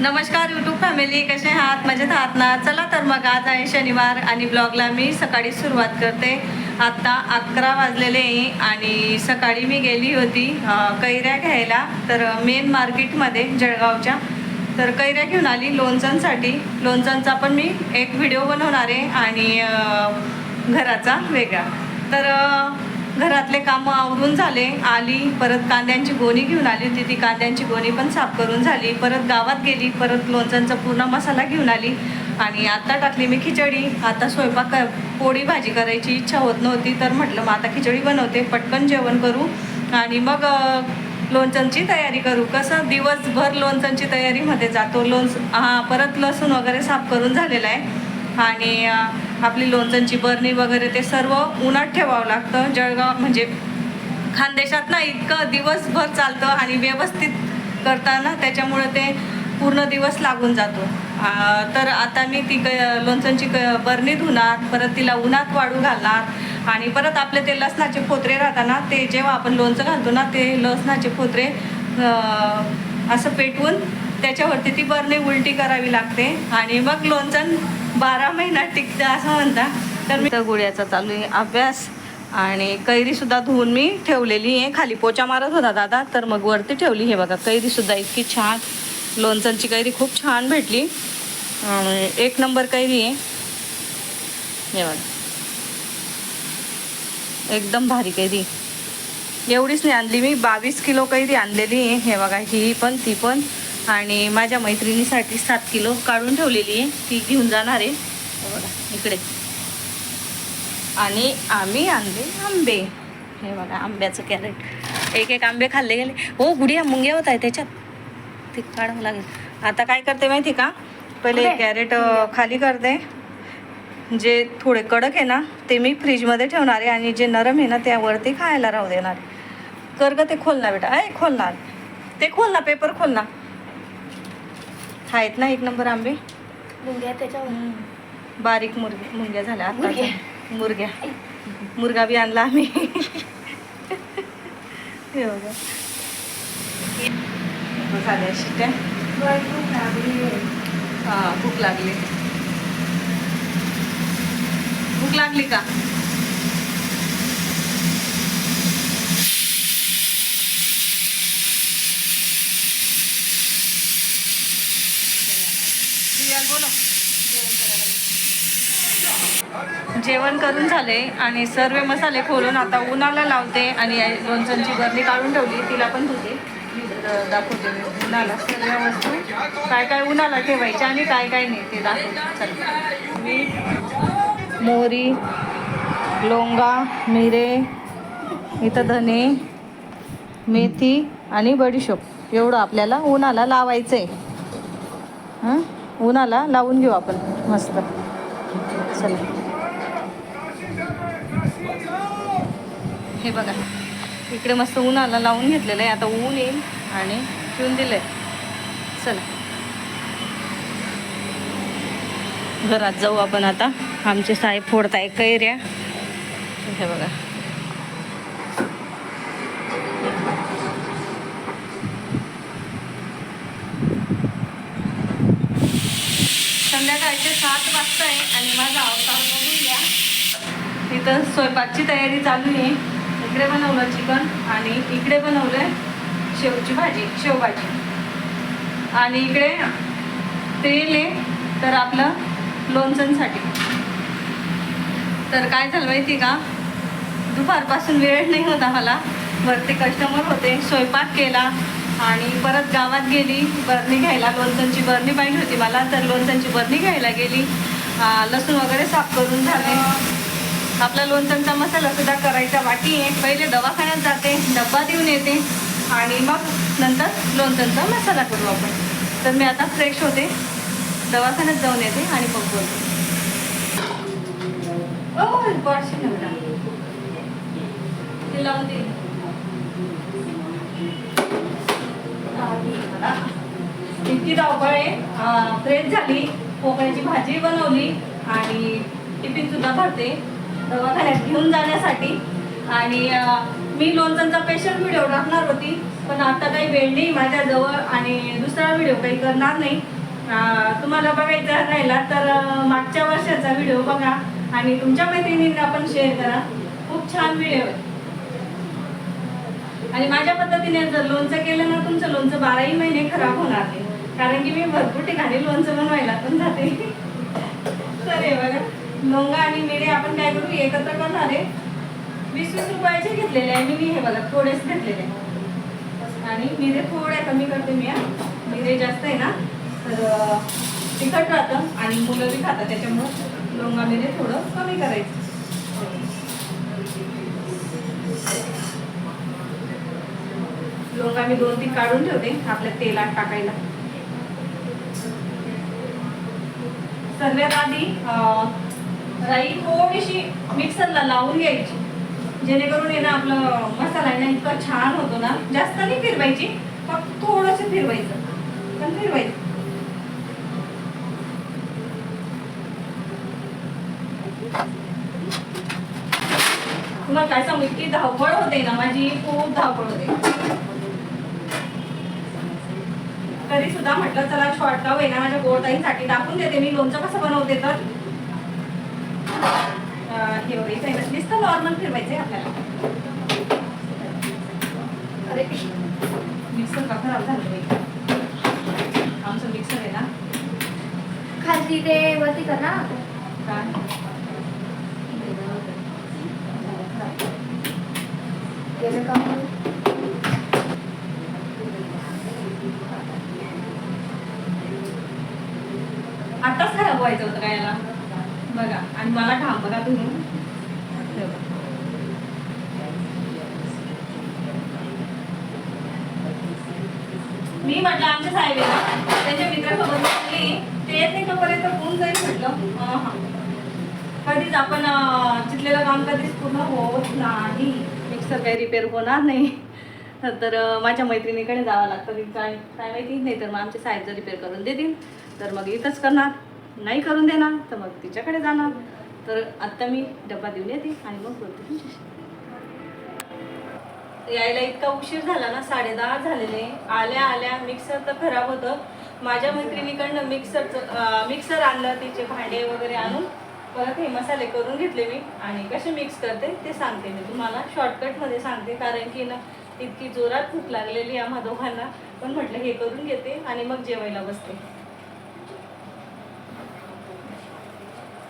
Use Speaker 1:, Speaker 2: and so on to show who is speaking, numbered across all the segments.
Speaker 1: नमस्कार YouTube family, कसे आहात? मजेत आहात ना? चला तर मग आज आहे शनिवार आणि ब्लॉगला मी सकाळी सुरुवात करते. आत्ता 11 वाजलेले आहे आणि सकाळी मी गेली होती कैऱ्या घ्यायला, तर मेन मार्केटमध्ये जळगावच्या. तर कैऱ्या घेऊन आली लोणचांसाठी. लोणचांचा पण मी एक व्हिडिओ बनवणार आहे आणि घराचा वेगळा. तर घरातले कामं आवरून झाले, आली परत कांद्यांची गोणी घेऊन आली होती. ती कांद्यांची गोणी पण साफ करून झाली. परत गावात गेली, परत लोणचांचा पूर्ण मसाला घेऊन आली आणि आता टाकली मी खिचडी. आता स्वयंपाक पोळी भाजी करायची इच्छा होत नव्हती, तर म्हटलं मग आता खिचडी बनवते, पटकन जेवण करू आणि मग लोणचांची तयारी करू. कसं दिवसभर लोणचांची तयारीमध्ये जातो. परत लसूण वगैरे साफ करून झालेला आहे आणि आपली लोणचांची बरणी वगैरे ते सर्व उन्हात ठेवावं लागतं. जळगाव म्हणजे खानदेशात ना इतकं दिवसभर चालतं आणि व्यवस्थित करताना त्याच्यामुळे ते पूर्ण दिवस लागून जातो. तर आता मी ती लोणचांची बरणी धुणार, परत तिला उन्हात वाळू घालणार आणि परत आपले ते लसणाचे फोतरे राहताना, ते जेव्हा आपण लोणचं घालतो ना, ते लसणाचे फोतरे असं पेटवून त्याच्यावरती ती बरणी उलटी करावी लागते आणि मग लोणचं 12 महिन्यात टिकतं असं म्हणता. तर मी गुळ्याचा चालू आहे अभ्यास आणि कैरीसुद्धा धुवून मी ठेवलेली आहे. खाली पोचा मारत होता दादा, तर मग वरती ठेवली. हे बघा कैरीसुद्धा इतकी छान, लोणचांची कैरी खूप छान भेटली, एक नंबर कैरी आहे. हे बघा एकदम भारी कैरी. एवढीच नाही आणली मी, 22 किलो कैरी आणलेली आहे. हे बघा ही पण ती पण, आणि माझ्या मैत्रिणीसाठी 7 किलो काढून ठेवलेली आहे, ती घेऊन जाणार आहे. बघा इकडे. आणि आम्ही आणले आंबे. हे बघा आंब्याचं कॅरेट, एक आंबे खाल्ले गेले. हो गुडिया मुंग्या होत आहे त्याच्यात, ते काढावं लागेल. आता काय करते माहिती का, पहिले कॅरेट खाली करते. जे थोडे कडक आहे ना ते मी फ्रीजमध्ये ठेवणार आहे आणि जे नरम आहे ना त्यावरती खायला राहू देणार. कर ग ते खोल ना बेटा, आहे खोलणार ते, खोल ना पेपर खोल ना. आहेत ना एक नंबर आंबे.
Speaker 2: मुंग्या त्याच्यावर
Speaker 1: बारीक मुंग्या झाल्या आता. मुर्गा बी आणला आम्ही. हे बघा झाल्या शिट्ट्या. हां भूक लागली. भूक लागली का? बोलो. जेवण करून झाले आणि सर्व मसाले खोलून आता उन्हाला लावते आणि लोणचांची बरणी काढून ठेवली, तिला पण धुते. दाखवते मी उन्हाला सर्व वस्तू काय काय उन्हाला ठेवायचे आणि काय काय नाही ते दाखवते. चल मीठ, मोहरी, लोंगा, मिरे, इथं धने, मेथी आणि बडीशोप एवढं आपल्याला उन्हाला लावायचं आहे. उन्हाला लावून घेऊ आपण मस्त. चला हे बघा इकडे मस्त उन्हाला लावून घेतलेलं आहे. आता ऊन येईल आणि ठेवून दिलं आहे. चला घरात जाऊ आपण आता. आमचे साहेब फोडताय कैऱ्या. हे बघा संध्याकाळचे 7 वाजता आहे आणि माझा अवतार बघून घ्या. इथं स्वयंपाकची तयारी चालू आहे. इकडे बनवलं चिकन आणि इकडे बनवलं शेवची भाजी, शेवभाजी. आणि इकडे तेल आहे तर आपलं लोणचांसाठी. तर काय झालं माहिती का, दुपारपासून वेळ नाही होता मला. वरती कस्टमर होते, स्वयंपाक केला आणि परत गावात गेली बरणी घ्यायला. लोणचांची बरणी पाहिजे होती मला, तर लोणचांची बरणी घ्यायला गेली. लसूण वगैरे साफ करून झाले. आपला लोणचांचा मसाला सुद्धा करायचा बाकी आहे. पहिले दवाखान्यात जाते, डब्बा देऊन येते आणि मग नंतर लोणचांचा मसाला करू आपण. तर मी आता फ्रेश होते, दवाखान्यात जाऊन येते आणि मग बोलते. इतकी धावपळ आहे. फ्रेश झाली, पोकळ्याची भाजी बनवली आणि टिफिन सुद्धा भरते दवाखान्यात घेऊन जाण्यासाठी. आणि मी लोणचांचा स्पेशल व्हिडिओ टाकणार होती, पण आता काही वेळ नाही माझ्याजवळ आणि दुसरा व्हिडिओ काही करणार नाही. तुम्हाला बघायचा राहिला तर मागच्या वर्षाचा व्हिडिओ बघा आणि तुमच्या मैत्रिणींना पण शेअर करा. खूप छान व्हिडिओ आहे. आणि माझ्या पद्धतीने जर लोणचं केलं ना तुमचं लोणचं 12ही महिने खराब होणार नाही, कारण की मी भरपूर ठिकाणी लोणचं बनवायला पण जाते. तर हे बघा लवंगा आणि मिरे आपण काय करू एकत्र करणार आहे. 20-20 रुपयाचे घेतलेले आहे मी हे बघा थोडेच घेतलेले आणि मिरे थोडे कमी करते मी. मिरे जास्त आहे ना तर तिखट राहतं आणि मुलं बी खातात, त्याच्यामुळं लवंगा मिरे थोडं कमी करायचं. लवंगा मी 2-3 काढून ठेवते आपल्या तेलात टाकायला. सगळ्यात आधी राई थोडीशी मिक्सरला लावून घ्यायची, जेणेकरून आहे ना आपलं मसाला आहे ना इतका छान होतो ना. जास्त नाही फिरवायची, फक्त थोडंसं फिरवायचं पण फिरवायचं. तुम्हाला काय सांगू इतकी धावपळ होते ना माझी, खूप धावपळ होते. तरी सुद्धा म्हटलं चला शॉर्ट का होईना माझ्या गोडताईंसाठी दाखवून देते मी लोणचं कसं बनवते. तर हे बघा नुसतं नॉर्मल फिरवायचंय आपल्याला. अरे मिक्सर का खराब झालं बाई, आमचं मिक्सर आहे ना
Speaker 2: खाली ते वरती कर ना
Speaker 1: काय
Speaker 2: त्याचं काम.
Speaker 1: आताच खराब व्हायचं होतं काय याला बघा. आणि मला घाम बघा तुम्ही. मी म्हटलं आमच्या साहेब त्यांच्या मित्रासोबत बसली, ते येत नाही तोपर्यंत होऊन जाईल म्हटलं. कधीच आपण चितलेलं काम कधीच पूर्ण होत नाही. मिक्सर काही रिपेअर होणार नाही तर माझ्या मैत्रिणीकडे जावं लागतं. काय काय माहिती, नाही तर मग आमचे साहेब जर रिपेअर करून देतील तर मग इथंच करणार, नाही करून देणार तर मग तिच्याकडे जाणार. तर आत्ता मी डब्बा देऊन येते आणि मग बोलते तुमच्याशी. यायला इतका उशीर झाला ना, 10:30 झालेले. आल्या आल्या मिक्सर तर खराब होतं. माझ्या मैत्रिणीकडनं मिक्सर आणलं, तिचे भांडे वगैरे आणून परत हे मसाले करून घेतले मी. आणि कसे मिक्स करते ते सांगते मी तुम्हाला, शॉर्टकटमध्ये सांगते, कारण की ना इतकी जोरात भूक लागलेली आम्हा दोघांना. पण म्हटलं हे करून घेते आणि मग जेवायला बसते.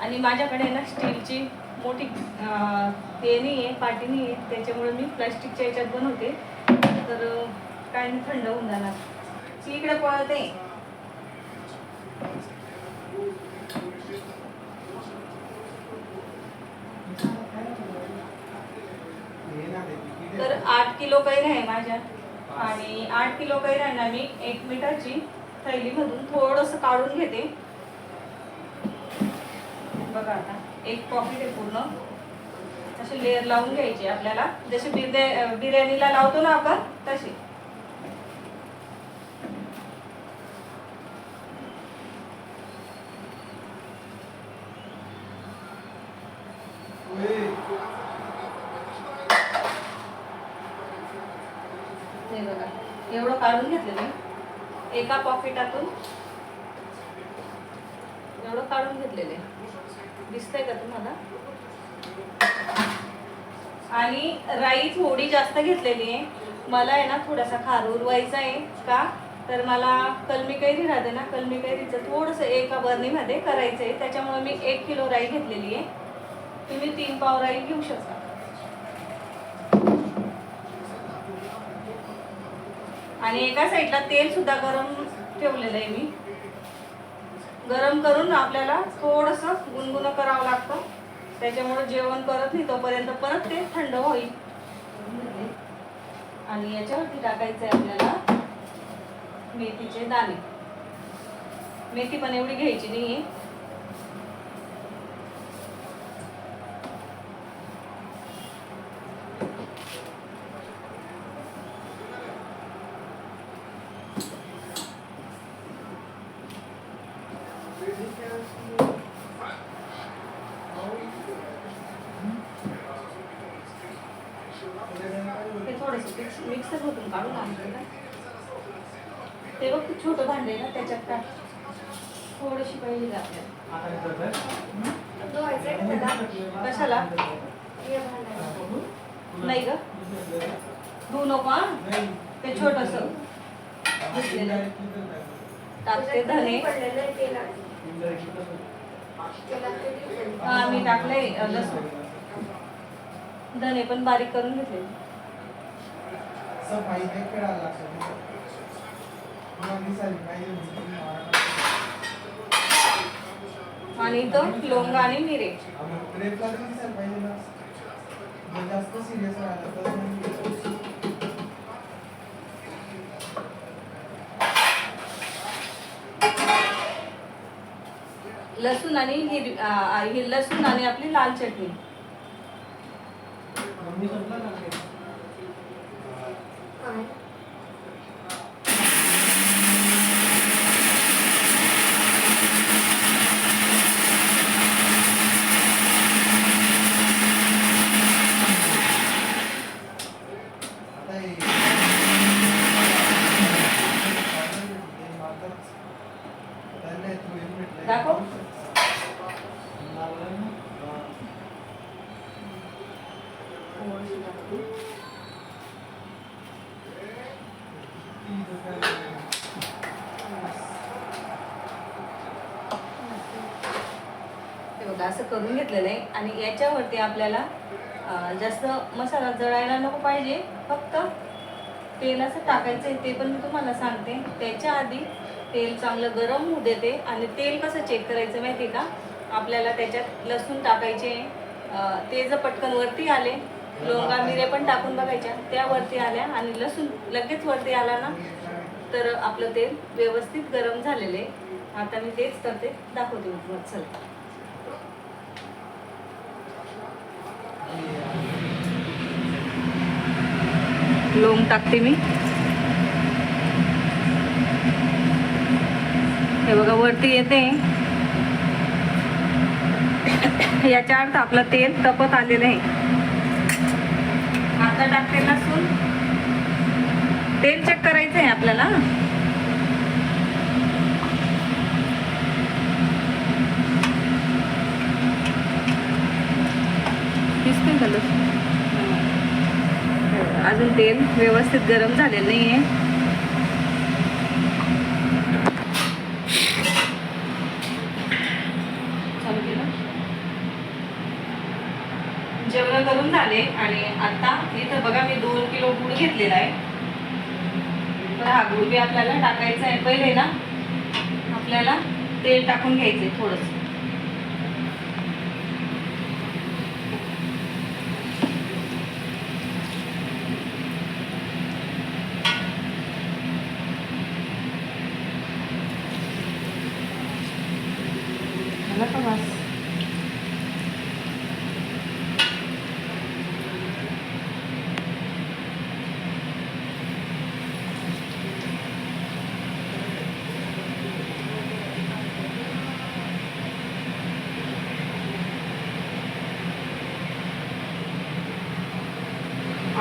Speaker 1: आणि माझ्याकडे ना स्टीलची मोठी हे नाही आहे, पाटी नाही आहे, त्याच्यामुळे मी प्लास्टिकच्या याच्यात बनवते. तर काय नाही थंड होऊन जाणार. ती इकडे पळते. तर 8 किलो कैऱ्या आहे माझ्या आणि 8 किलो कैऱ्यांना मी 1 मिठाची थैलीमधून थोडंसं काढून घेते. बघा आता 1 पॉकेट आहे पूर्ण. असे लेअर लावून घ्यायचे आपल्याला, जसे बिर्याणीला लावतो ना आपण तसे. हे बघा एवढं काढून घेतलं मी एका पॉकेटातून, एवढं काढून घेतलेले. दिसतंय का तुम्हाला? आणि राई थोडी जास्त घेतलेली आहे. मला आहे ना थोडासा खार उरवायचा आहे का, तर मला कलमी कैरी राहते ना, कलमी कैरीचं थोडंसं एका बरणीमध्ये करायचं आहे. त्याच्यामुळे मी 1 किलो राई घेतलेली आहे. तुम्ही 3 पाव राई घेऊ शकता. आणि एका साईडला तेल सुद्धा गरम ठेवलेलं आहे मी. गरम करून आपल्याला थोडंसं गुणगुणं करावं लागतं, त्याच्यामुळे जेवण करत नाही तोपर्यंत परत ते थंड होईल. आणि याच्यावरती टाकायचं आहे आपल्याला मेथीचे दाणे. मेथी पण एवढी घ्यायची नाही आहे. थोडेसे थोडंसं मिक्सर होतून काढून आणलं ना ते बघ ते छोटं भांडे ना त्याच्यात टाक थोडीशी पहिली जाते
Speaker 2: धुवायचंय का त्याला?
Speaker 1: कशाला
Speaker 2: हे भांडं.
Speaker 1: नाही ग धुवू नको हा ते छोटस टाकते धने
Speaker 2: पडलेलं आहे तेलात. तेलात ते दिसलं.
Speaker 1: हा मी टाकले लसूण धने पण बारीक करून घेतले आणि इथं लवंग आणि मिरे
Speaker 3: जास्त सिरियस
Speaker 1: लसूण आणि लसूण आणि आपली लाल चटणी
Speaker 2: काय?
Speaker 1: दाखव हे बघा असं करून घेतलेलं आहे आणि याच्यावरती आपल्याला जास्त मसाला जळायला नको पाहिजे फक्त तेल असं टाकायचं आहे ते पण मी तुम्हाला सांगते त्याच्या आधी तेल चांगलं गरम होऊ देते आणि तेल कसं चेक करायचं माहिती आहे का आपल्याला त्याच्यात लसूण टाकायचे ते जर पटकन वरती आले लवंगा मिरे पण टाकून बघायच्या त्या वरती आल्या आणि लसूण लगेच वरती आला ना तर आपलं तेल व्यवस्थित गरम झालेलं आहे आता मी तेच करते दाखवते मग चल लवंग टाकते मी हे बघा वरती येते याच्या अर्थ आपलं तेल तपत आलेलं आहे आता टाकते लसूण तेल चेक करायचं आहे आपल्याला दिसतंय का लसूण अजून तेल व्यवस्थित गरम झालेलं नाही आहे जेवण करून झाले आणि आता इथं बघा मी 2 किलो गुळ घेतलेला आहे तर हा गुळ बी आपल्याला टाकायचा आहे पहिले ना आपल्याला तेल टाकून घ्यायचंय थोडंसं झालं का बस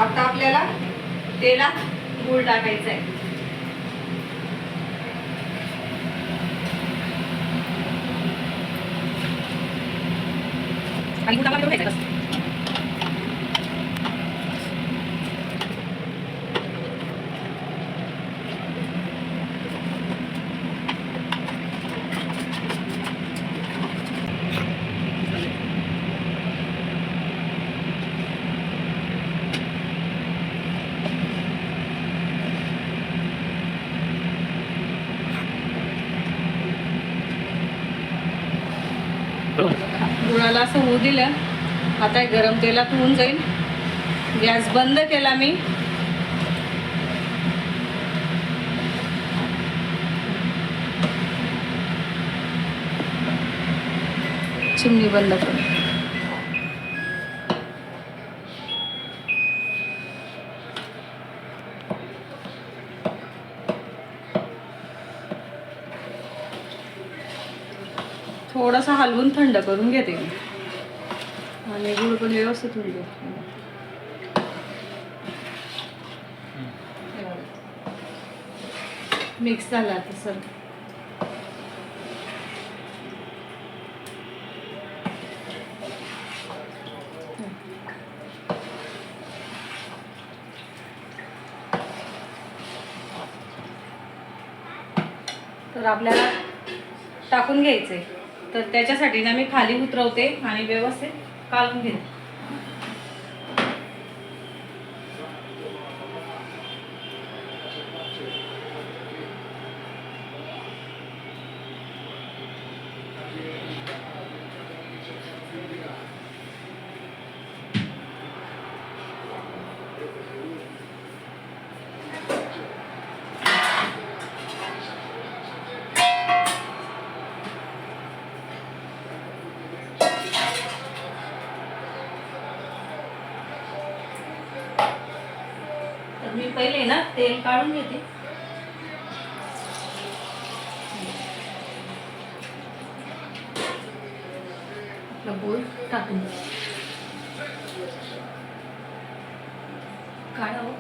Speaker 1: आता आपल्याला तेलात गूळ टाकायचा आहे आणि गूळ टाकल्यावर घ्यायचा कसं गुळाला असं होऊ दिलं आता गरम तेलात होऊन जाईल गॅस बंद केला मी चिमणी बंद कर थोडासा हलवून थंड करून घेते मी आणि गुळ पण व्यवस्थित होऊन जाईल मिक्स झाला आता सर. तर आपल्याला टाकून घ्यायचंय. तर त्याच्यासाठी ना मी खाली उतरवते आणि व्यवस्थित काढून घेते. तर मी पहिले ना तेल काढून घेते. आपला बोल टाकून काढावं.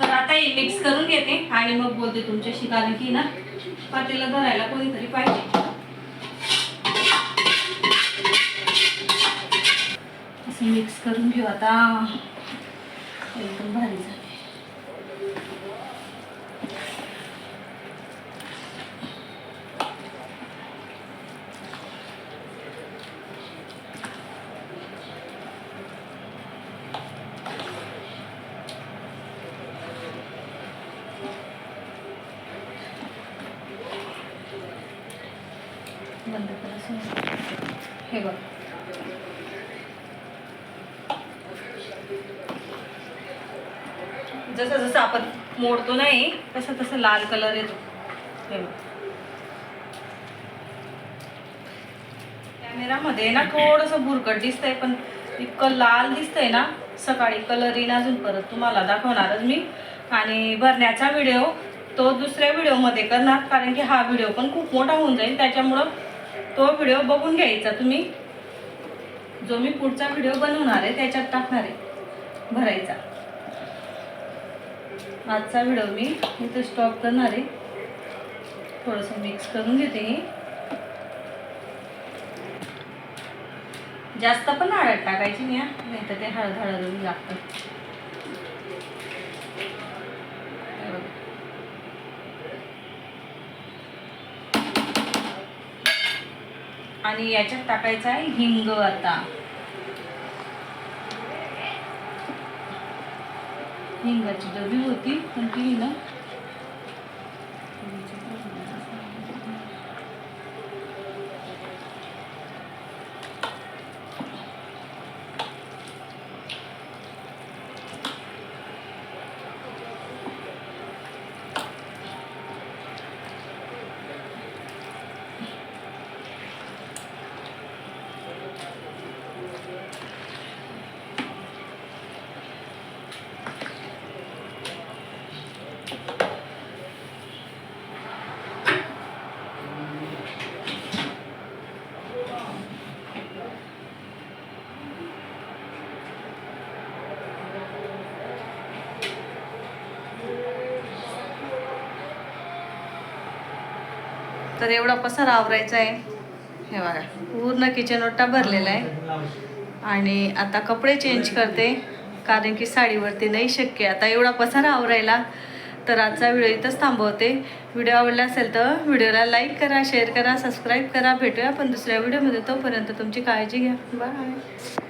Speaker 1: तर आता हे मिक्स करून घेते आणि मग बोलते तुमच्याशी, कारण की ना पातेला धरायला कोणीतरी पाहिजे. असं मिक्स करून घेऊ आता. एकदम भारी झाले. बंद करा. हे बघ, जसं जसं आपण मोडतो नाही तसं तसं लाल कलर येतो. हे बघ, कॅमेरामध्ये ना थोडंसं भुरकट दिसतंय, पण इतकं लाल दिसतंय ना. सकाळी कलर येईन अजून परत तुम्हाला दाखवणारच मी. आणि भरण्याचा व्हिडिओ तो दुसऱ्या व्हिडिओमध्ये करणार, कारण की हा व्हिडिओ पण खूप मोठा होऊन जाईल. त्याच्यामुळं तो व्हिडिओ बघून घ्यायचा तुम्ही. जो मी पुढचा व्हिडिओ बनवणार आहे त्याच्यात टाकणार आहे भरायचा. आजचा व्हिडिओ मी इथं स्टॉप करणार आहे. थोडंसं मिक्स करून घेते. जास्त पण हळद टाकायची नाही तर ते हळद हळद लागतं. आणि याच्यात टाकायचं आहे हिंग. आता हिंगाची डबी होती पण ती ना तर एवढा पसारा आवरायचा आहे. हे बघा, पूर्ण किचन ओटा भरलेला आहे. आणि आता कपडे चेंज करते, कारण की साडीवरती नाही शक्य आता एवढा पसारा आवरायला. तर आजचा व्हिडिओ इथंच थांबवते. व्हिडिओ आवडला असेल तर व्हिडिओला लाईक करा, शेअर करा, सबस्क्राईब करा. भेटूया आपण दुसऱ्या व्हिडिओमध्ये. तोपर्यंत तुमची काळजी घ्या. बाय.